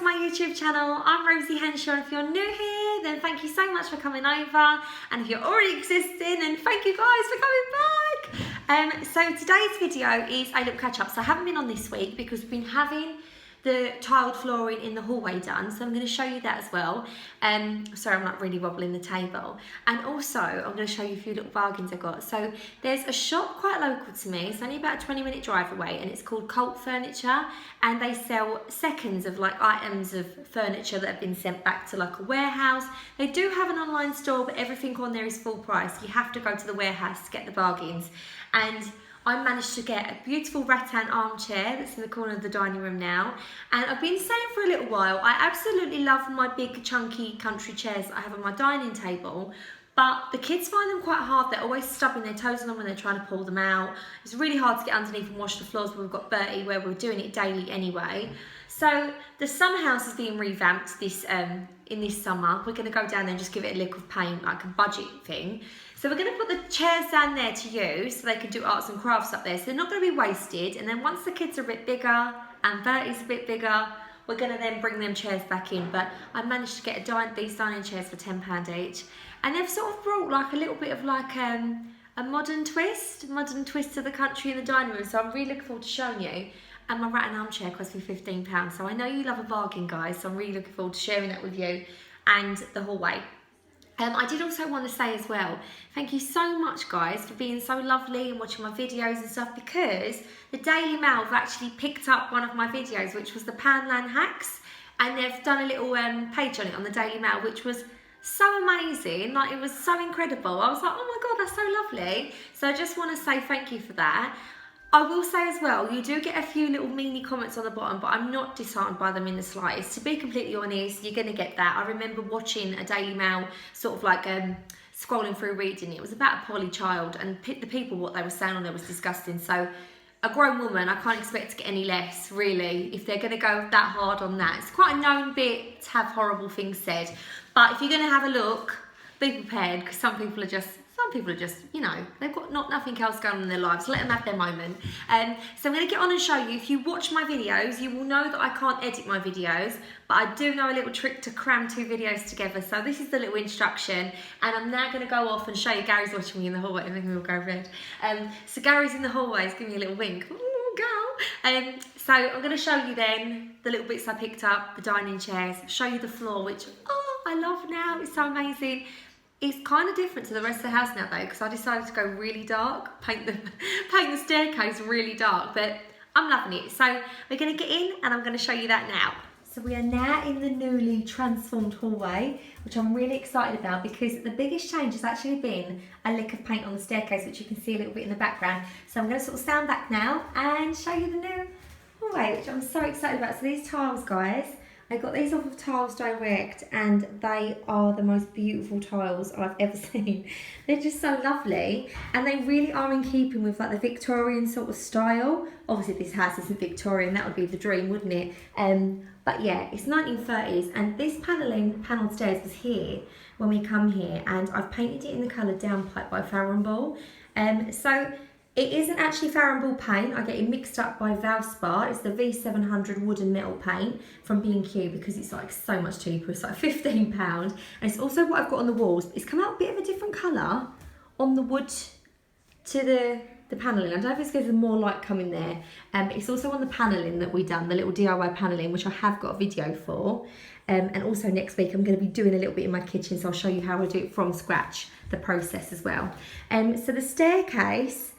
to my YouTube channel. I'm Rosie Henshaw. If you're new here, then thank you so much for coming over. And if you're already existing, then thank you guys for coming back. So today's video is a little catch up. So I haven't been on this week because we've been having the tiled flooring in the hallway done, so I'm going to show you that as well. Sorry, I'm not really wobbling the table. And also I'm going to show you a few little bargains I got. So there's a shop quite local to me, it's only about a 20-minute drive away, and it's called Cult Furniture, and they sell seconds of like items of furniture that have been sent back to like a warehouse. They do have an online store, but everything on there is full price. You have to go to the warehouse to get the bargains. And I managed to get a beautiful rattan armchair that's in the corner of the dining room now. And I've been saying for a little while, I absolutely love my big chunky country chairs that I have on my dining table, but the kids find them quite hard. They're always stubbing their toes on them when they're trying to pull them out. It's really hard to get underneath and wash the floors, but we've got Bertie where we're doing it daily anyway. So the summer house is being revamped this in this summer. We're going to go down there and just give it a lick of paint, like a budget thing. So we're going to put the chairs down there to use so they can do arts and crafts up there. So they're not going to be wasted. And then once the kids are a bit bigger and Bertie's a bit bigger, we're going to then bring them chairs back in. But I managed to get these dining chairs for £10 each. And they've sort of brought like a little bit of like a modern twist to the country in the dining room. So I'm really looking forward to showing you. And my rattan armchair cost me £15. So I know you love a bargain, guys. So I'm really looking forward to sharing that with you and the hallway. I did also want to say as well, thank you so much guys for being so lovely and watching my videos and stuff, because the Daily Mail have actually picked up one of my videos, which was the Poundland hacks, and they've done a little page on it on the Daily Mail, which was so amazing. Like, it was so incredible. I was like, oh my god, that's so lovely. So I just want to say thank you for that. I will say as well, you do get a few little meanie comments on the bottom, but I'm not disheartened by them in the slightest. To be completely honest, you're going to get that. I remember watching a Daily Mail, sort of like scrolling through reading. It was about a poorly child, and the people, what they were saying on there was disgusting. So a grown woman, I can't expect to get any less, really, if they're going to go that hard on that. It's quite a known bit to have horrible things said. But if you're going to have a look, be prepared, because some people are just, you know, they've got nothing else going on in their lives. Let them have their moment. So I'm going to get on and show you. If you watch my videos, you will know that I can't edit my videos, but I do know a little trick to cram 2 videos together. So this is the little instruction, and I'm now going to go off and show you. Gary's watching me in the hallway, and then we'll go red. So Gary's in the hallway, he's giving me a little wink. Ooh, girl. So I'm going to show you then the little bits I picked up, the dining chairs, show you the floor, which, I love now. It's so amazing. It's kind of different to the rest of the house now though, because I decided to go really dark, paint the staircase really dark, but I'm loving it. So we're going to get in and I'm going to show you that now. So we are now in the newly transformed hallway, which I'm really excited about, because the biggest change has actually been a lick of paint on the staircase, which you can see a little bit in the background. So I'm going to sort of stand back now and show you the new hallway, which I'm so excited about. So these tiles, guys, I got these off of Tiles Direct, and they are the most beautiful tiles I've ever seen. They're just so lovely, and they really are in keeping with like the Victorian sort of style. Obviously this house isn't Victorian, that would be the dream, wouldn't it? But yeah, it's 1930s, and this panelled stairs was here when we come here, and I've painted it in the colour Downpipe by Farrow & Ball. So it isn't actually Farrow & Ball paint. I get it mixed up by Valspar. It's the V700 wood and metal paint from B&Q, because it's like so much cheaper. It's like £15. And it's also what I've got on the walls. It's come out a bit of a different colour on the wood to the panelling. I don't know if it's because there's more light coming there. It's also on the panelling that we done, the little DIY panelling, which I have got a video for. And also next week I'm going to be doing a little bit in my kitchen, so I'll show you how I do it from scratch, the process as well. So the staircase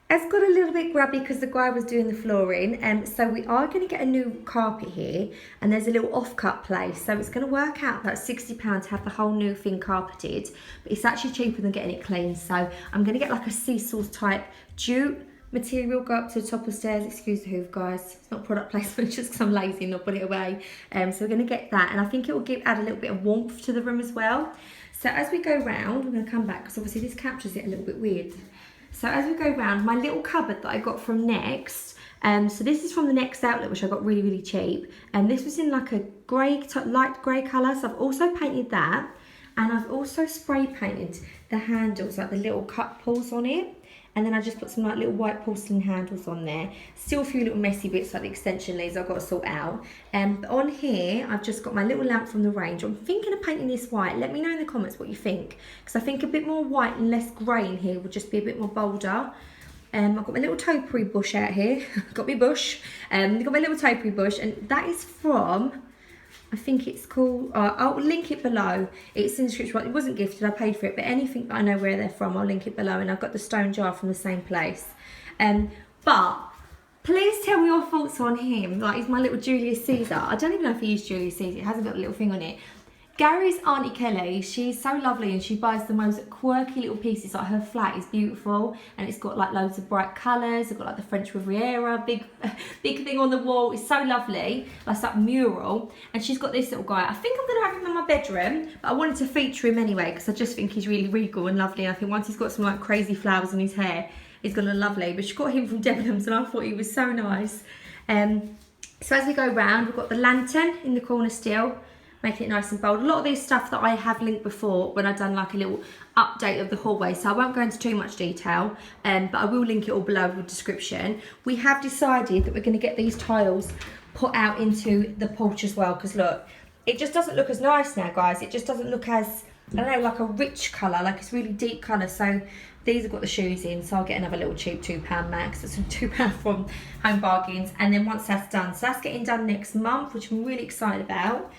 has got a little bit grubby because the guy was doing the flooring, so we are going to get a new carpet here, and there's a little off-cut place, so it's going to work out about £60 to have the whole new thing carpeted, but it's actually cheaper than getting it cleaned. So I'm going to get like a seesaw type jute material, go up to the top of the stairs. Excuse the hoof, guys, it's not product placement, just because I'm lazy and not put it away. So we're going to get that, and I think it will add a little bit of warmth to the room as well. So as we go round, we're going to come back, because obviously this captures it a little bit weird. So as we go round, my little cupboard that I got from Next, so this is from the Next outlet, which I got really, really cheap. And this was in like a light grey colour, so I've also painted that. And I've also spray painted the handles, like the little cut pulls on it. And then I just put some like little white porcelain handles on there. Still a few little messy bits like the extension leads I've got to sort out. But on here, I've just got my little lamp from the range. I'm thinking of painting this white. Let me know in the comments what you think. Because I think a bit more white and less grey in here would just be a bit more bolder. I've got my little topiary bush out here. Got my bush. I've got my little topiary bush. And that is from... I think it's called, I'll link it below. It's in the description. It wasn't gifted, I paid for it, but anything that I know where they're from, I'll link it below. And I've got the stone jar from the same place. But please tell me your thoughts on him. Like, he's my little Julius Caesar. I don't even know if he is Julius Caesar. It hasn't got a little thing on it. Gary's Auntie Kelly, she's so lovely and she buys the most quirky little pieces. Like, her flat is beautiful and it's got like loads of bright colours. I've got like the French Riviera, big thing on the wall. It's so lovely, like that mural. And she's got this little guy. I think I'm going to have him in my bedroom, but I wanted to feature him anyway because I just think he's really regal and lovely. And I think once he's got some like crazy flowers in his hair, he's going to look lovely. But she got him from Debenhams and I thought he was so nice. So as we go round, we've got the lantern in the corner still, making it nice and bold. A lot of this stuff that I have linked before when I've done like a little update of the hallway, so I won't go into too much detail, but I will link it all below with the description. We have decided that we're going to get these tiles put out into the porch as well, because look, it just doesn't look as nice now, guys. It just doesn't look as, I don't know, like a rich colour, like it's really deep colour. So these have got the shoes in, so I'll get another little cheap £2 max. That's £2 from Home Bargains. And then once that's done, so that's getting done next month, which I'm really excited about.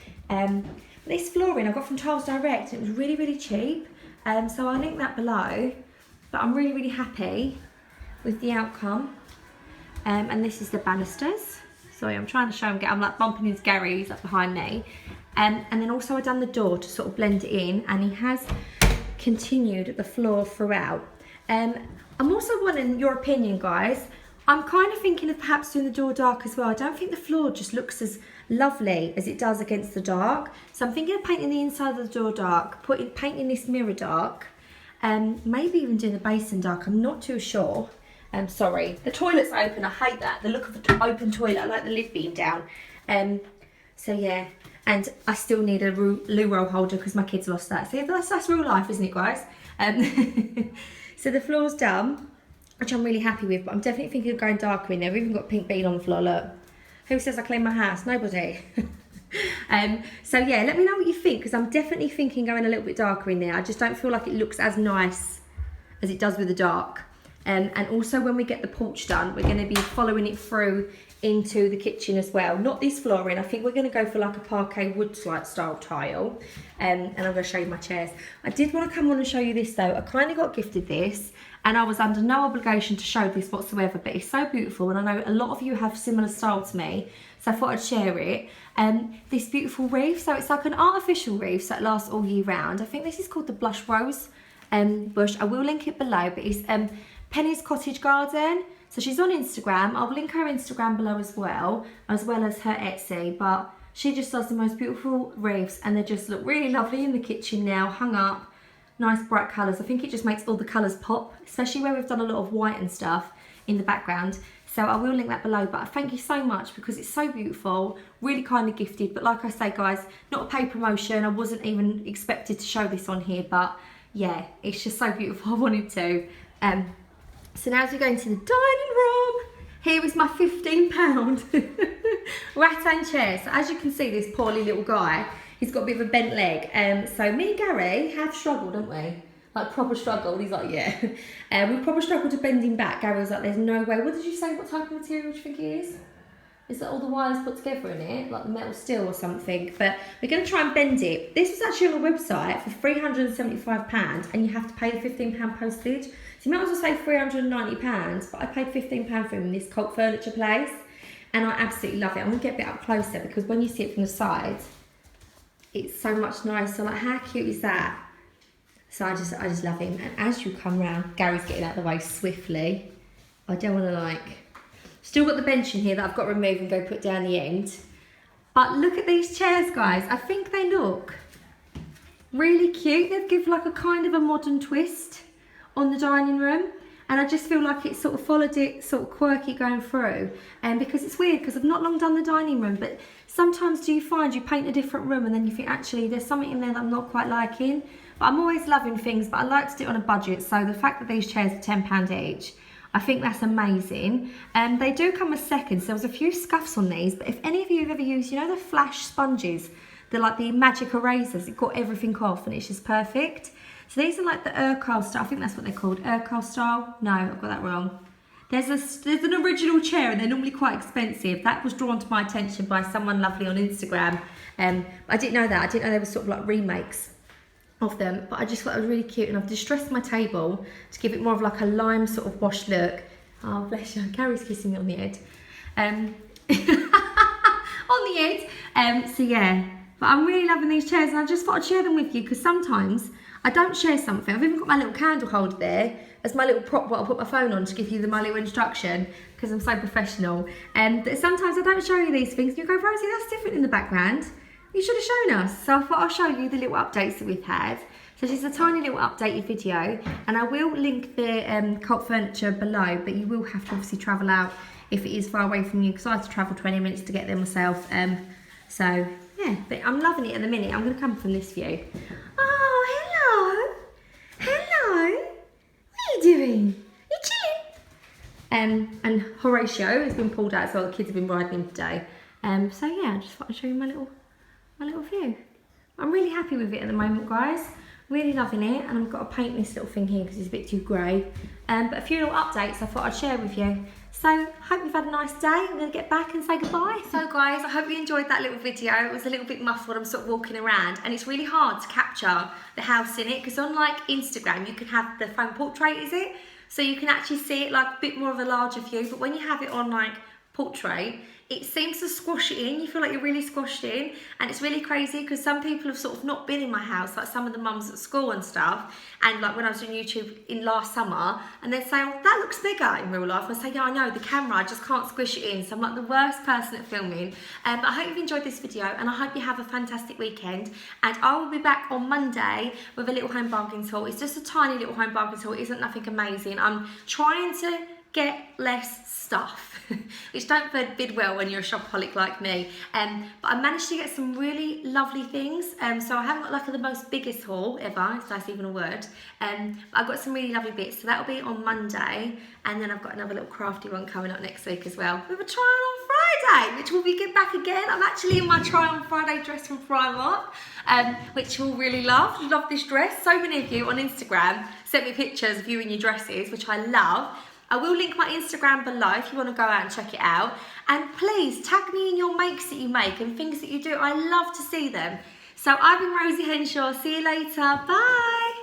This flooring I got from Tiles Direct, it was really, really cheap. So I'll link that below. But I'm really, really happy with the outcome. And this is the banisters. Sorry, I'm trying to show him, I'm like bumping into Gary, who's up behind me. And then also I've done the door to sort of blend it in, and he has continued the floor throughout. I'm also wanting your opinion, guys. I'm kind of thinking of perhaps doing the door dark as well. I don't think the floor just looks as lovely as it does against the dark. So I'm thinking of painting the inside of the door dark, painting this mirror dark, maybe even doing the basin dark. I'm not too sure. Sorry, the toilet's open. I hate that. The look of an open toilet. I like the lid being down. So yeah, and I still need a loo roll holder because my kids lost that. So yeah, that's real life, isn't it, guys? So the floor's done, which I'm really happy with, but I'm definitely thinking of going darker in there. We've even got pink bead on the floor, look. Who says I clean my house? Nobody. So yeah, let me know what you think, because I'm definitely thinking going a little bit darker in there. I just don't feel like it looks as nice as it does with the dark. And also when we get the porch done, we're going to be following it through into the kitchen as well. Not this flooring, I think we're going to go for like a parquet wood style tile. And I'm going to show you my chairs. I did want to come on and show you this though. I kind of got gifted this, and I was under no obligation to show this whatsoever, but it's so beautiful, and I know a lot of you have similar style to me, so I thought I'd share it. This beautiful wreath, so it's like an artificial wreath that lasts all year round. I think this is called the Blush Rose bush. I will link it below, but it's Penny's Cottage Garden. So she's on Instagram. I'll link her Instagram below as well as her Etsy, but she just does the most beautiful wreaths, and they just look really lovely in the kitchen now, hung up. Nice bright colours. I think it just makes all the colours pop, especially where we've done a lot of white and stuff in the background. So I will link that below, but thank you so much because it's so beautiful, really kindly gifted. But like I say, guys, not a paid promotion. I wasn't even expected to show this on here, but yeah, it's just so beautiful. I wanted to. So now as we go into the dining room, here is my £15 rattan chair. So as you can see, this poorly little guy, he's got a bit of a bent leg. So me and Gary have struggled, haven't we? Like proper struggled. He's like, yeah. We proper struggled to bend him back. Gary was like, there's no way. What did you say? What type of material do you think it is? Is that all the wires put together in it? Like the metal steel or something? But we're going to try and bend it. This was actually on the website for £375, and you have to pay the £15 postage. So you might as well say £390, but I paid £15 for him in this Cult Furniture place. And I absolutely love it. I'm going to get a bit up closer because when you see it from the side, it's so much nicer. Like, how cute is that? So I just love him. And as you come round, Gary's getting out of the way swiftly. I don't want to like... Still got the bench in here that I've got to remove and go put down the end. But look at these chairs, guys. I think they look really cute. They've given like a kind of a modern twist on the dining room. And I just feel like it sort of followed it sort of quirky going through. And because it's weird, because I've not long done the dining room, but sometimes do you find you paint a different room and then you think, actually, there's something in there that I'm not quite liking. But I'm always loving things, but I like to do it on a budget. So the fact that these chairs are £10 each, I think that's amazing. They do come with seconds. There was a few scuffs on these, but if any of you have ever used, you know, the flash sponges, they're like the magic erasers. It got everything off and it's just perfect. So these are like the Urquhart style. I think that's what they're called, Urquhart style. No, I've got that wrong. There's an original chair and they're normally quite expensive. That was drawn to my attention by someone lovely on Instagram. I didn't know that. I didn't know they were sort of like remakes of them, but I just thought it was really cute, and I've distressed my table to give it more of like a lime sort of wash look. Oh, bless you. Carrie's kissing me on the head. On the head. So yeah, but I'm really loving these chairs, and I just thought I'd share them with you because sometimes I don't share something. I've even got my little candle holder there as my little prop what I'll put my phone on to give you my little instruction because I'm so professional. But sometimes I don't show you these things and you go, Rosie, that's different in the background. You should have shown us. So I thought I'll show you the little updates that we've had. So just a tiny little updated video, and I will link the cult furniture below, but you will have to obviously travel out if it is far away from you because I had to travel 20 minutes to get there myself. So yeah, but I'm loving it at the minute. I'm going to come from this view. Oh, hello. Hello. What are you doing? You chilling? And Horatio has been pulled out, so the kids have been riding him today. So yeah, I just thought I'd show you my little view. I'm really happy with it at the moment, guys. Really loving it, and I've got to paint this little thing here because it's a bit too grey. But a few little updates I thought I'd share with you. So, hope you've had a nice day. I'm going to get back and say goodbye. So guys, I hope you enjoyed that little video. It was a little bit muffled, I'm sort of walking around, and it's really hard to capture the house in it because unlike Instagram, you can have the phone portrait, is it? So you can actually see it like a bit more of a larger view, but when you have it on like portrait, it seems to squash it in. You feel like you're really squashed in, and it's really crazy because some people have sort of not been in my house, like some of the mums at school and stuff, and like when I was doing YouTube in last summer, and they'd say, oh, that looks bigger in real life. I say, yeah, I know, the camera, I just can't squish it in, so I'm like the worst person at filming. But I hope you've enjoyed this video, and I hope you have a fantastic weekend, and I will be back on Monday with a little home bargains haul. It's just a tiny little home bargains haul. It isn't nothing amazing. I'm trying to get less stuff, which don't bid well when you're a shopaholic like me. But I managed to get some really lovely things. So I haven't got like the most biggest haul ever, if that's even a word. But I've got some really lovely bits. So that'll be on Monday. And then I've got another little crafty one coming up next week as well, with a try on Friday, which will be back again. I'm actually in my try on Friday dress from Primark, which you'll really love. Love this dress. So many of you on Instagram sent me pictures of you in your dresses, which I love. I will link my Instagram below if you want to go out and check it out. And please tag me in your makes that you make and things that you do. I love to see them. So I've been Rosie Henshaw. See you later. Bye.